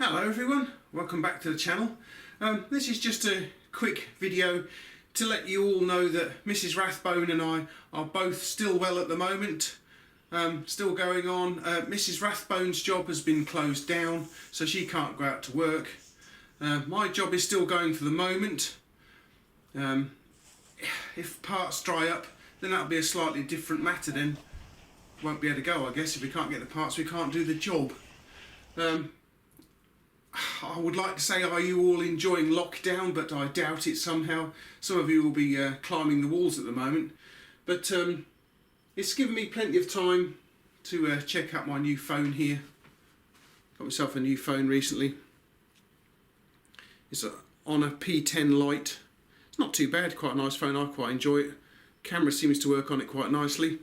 Hello everyone, welcome back to the channel. This is just a quick video to let you all know that Mrs Rathbone and I are both still well at the moment, still going on. Mrs Rathbone's job has been closed down, so she can't go out to work. My job is still going for the moment. If parts dry up, then that'll be a slightly different matter then. Won't be able to go, I guess. If we can't get the parts, we can't do the job. I would like to say, are you all enjoying lockdown, but I doubt it somehow. Some of you will be climbing the walls at the moment. But it's given me plenty of time to check out my new phone here. Got myself a new phone recently. It's on a P10 Lite. It's not too bad, quite a nice phone, I quite enjoy it. Camera seems to work on it quite nicely.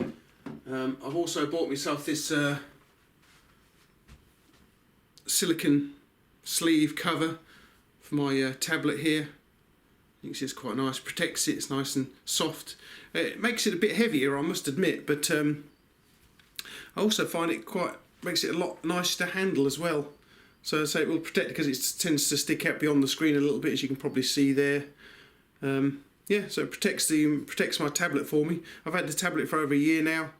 I've also bought myself this silicone sleeve cover for my tablet here. You can see it's quite nice, protects it, it's nice and soft. It makes it a bit heavier, I must admit, but I also find it makes it a lot nicer to handle as well. So I say it will protect because it tends to stick out beyond the screen a little bit, as you can probably see there. Yeah, so it protects my tablet for me. I've had the tablet for over a year now,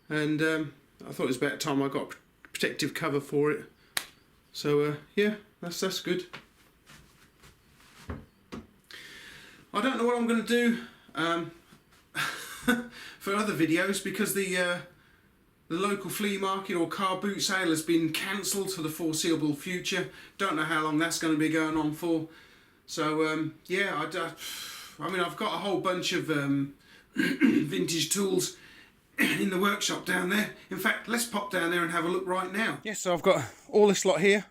and I thought it was about time I got a protective cover for it. So yeah, that's good. I don't know what I'm going to do for other videos, because the local flea market or car boot sale has been cancelled for the foreseeable future. Don't know how long that's going to be going on for. So yeah, I mean, I've got a whole bunch of vintage tools in the workshop down there. In fact, let's pop down there and have a look right now. Yes, so I've got all this lot here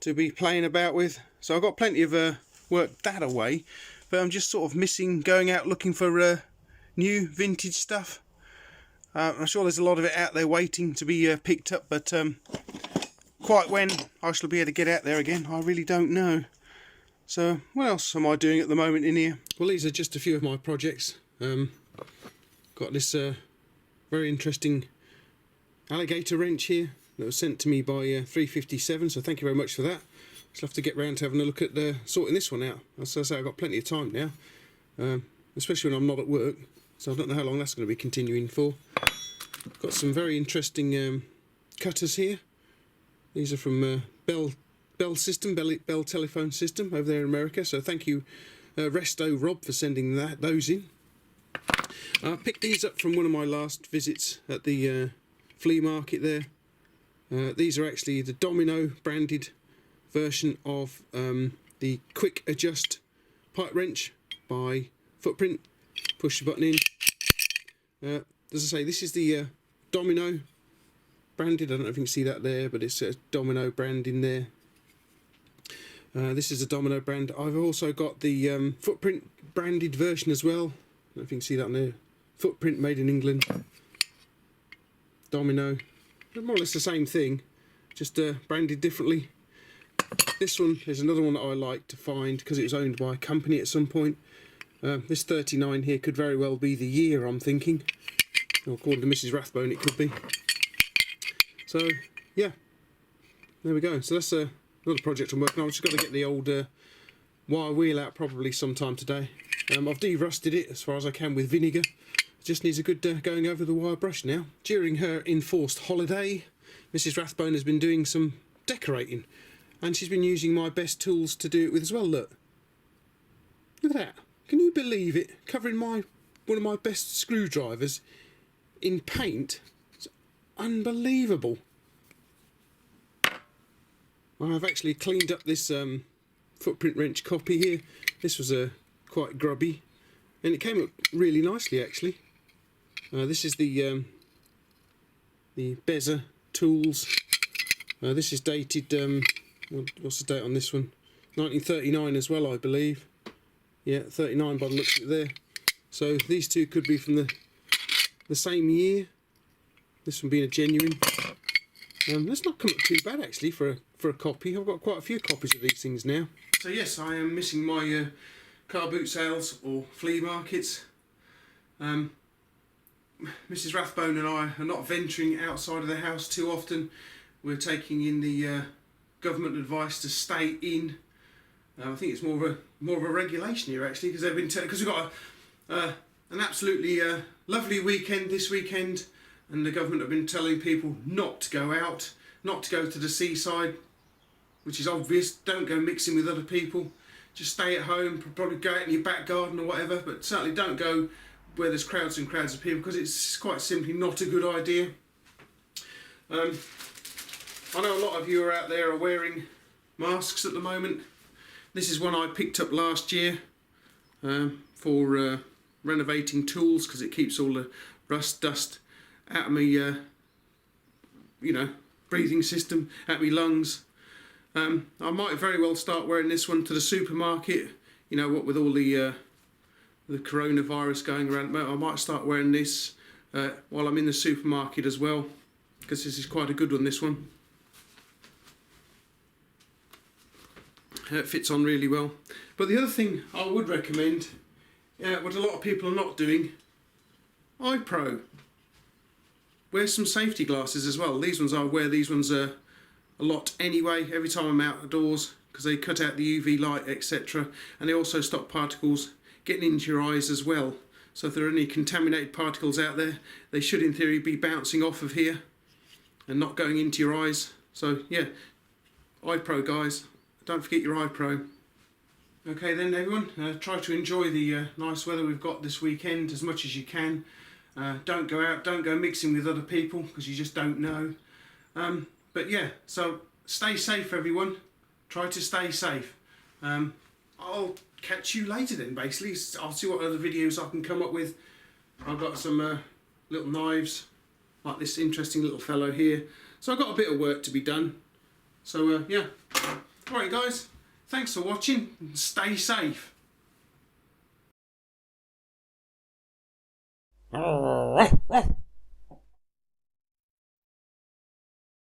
to be playing about with. So I've got plenty of work that away, but I'm just sort of missing going out looking for new vintage stuff. I'm sure there's a lot of it out there waiting to be picked up, but quite when I shall be able to get out there again, I really don't know. So what else am I doing at the moment in here? Well, these are just a few of my projects. Got this very interesting alligator wrench here that was sent to me by 357, so thank you very much for that. Just have to get round to having a look at sorting this one out. As I say, I've got plenty of time now, especially when I'm not at work, so I don't know how long that's going to be continuing for. Got some very interesting cutters here. These are from Bell Telephone System over there in America, so thank you Resto Rob for sending those in. I picked these up from one of my last visits at the flea market there. These are actually the Domino branded version of the quick adjust pipe wrench by Footprint. Push the button in. As I say, this is the Domino branded. I don't know if you can see that there, but it's a Domino brand in there. This is a Domino brand. I've also got the Footprint branded version as well. I don't know if you can see that on there. Footprint made in England. Domino. They're more or less the same thing, just branded differently. This one is another one that I like to find because it was owned by a company at some point. This 39 here could very well be the year, I'm thinking. Or according to Mrs Rathbone, it could be. So yeah, there we go. So that's another project I'm working on. I've just got to get the old wire wheel out probably sometime today. I've de-rusted it as far as I can with vinegar. It just needs a good going over the wire brush now. During her enforced holiday, Mrs Rathbone has been doing some decorating, and she's been using my best tools to do it with as well. Look at that. Can you believe it? Covering one of my best screwdrivers in paint. It's unbelievable. I've actually cleaned up this Footprint wrench copy here. This was quite grubby, and it came up really nicely actually. This is the Bezer tools. This is dated, what's the date on this one? 1939 as well, I believe. Yeah, 39 by the looks of it there. So these two could be from the same year. This one being a genuine. That's not come up too bad actually for a copy. I've got quite a few copies of these things now. So yes, I am missing my car boot sales or flea markets. Mrs Rathbone and I are not venturing outside of the house too often. we're taking in the government advice to stay in. I think it's more of a regulation here actually, because they've been because we've got an absolutely lovely weekend this weekend, and the government have been telling people not to go out, not to go to the seaside, which is obvious. Don't go mixing with other people. Just stay at home, probably go out in your back garden or whatever, but certainly don't go where there's crowds and crowds of people, because it's quite simply not a good idea. I know a lot of you are out there are wearing masks at the moment. This is one I picked up last year for renovating tools, because it keeps all the rust, dust out of me, breathing system, out of my lungs. I might very well start wearing this one to the supermarket. What with all the coronavirus going around, I might start wearing this while I'm in the supermarket as well, because this is quite a good one, this one. It fits on really well. But the other thing I would recommend, what a lot of people are not doing, eye pro. Wear some safety glasses as well. These ones I wear, these ones a lot anyway, every time I'm outdoors, because they cut out the UV light, etc. And they also stop particles getting into your eyes as well. So if there are any contaminated particles out there, they should in theory be bouncing off of here and not going into your eyes. So yeah, eye pro guys, don't forget your eye pro. Okay then everyone, try to enjoy the nice weather we've got this weekend as much as you can. Don't go out, don't go mixing with other people, because you just don't know. But yeah, so stay safe everyone, try to stay safe. I'll catch you later then, basically. I'll see what other videos I can come up with. I've got some little knives, like this interesting little fellow here. So I've got a bit of work to be done. So yeah, alright guys, thanks for watching, stay safe. Ruff, ruff.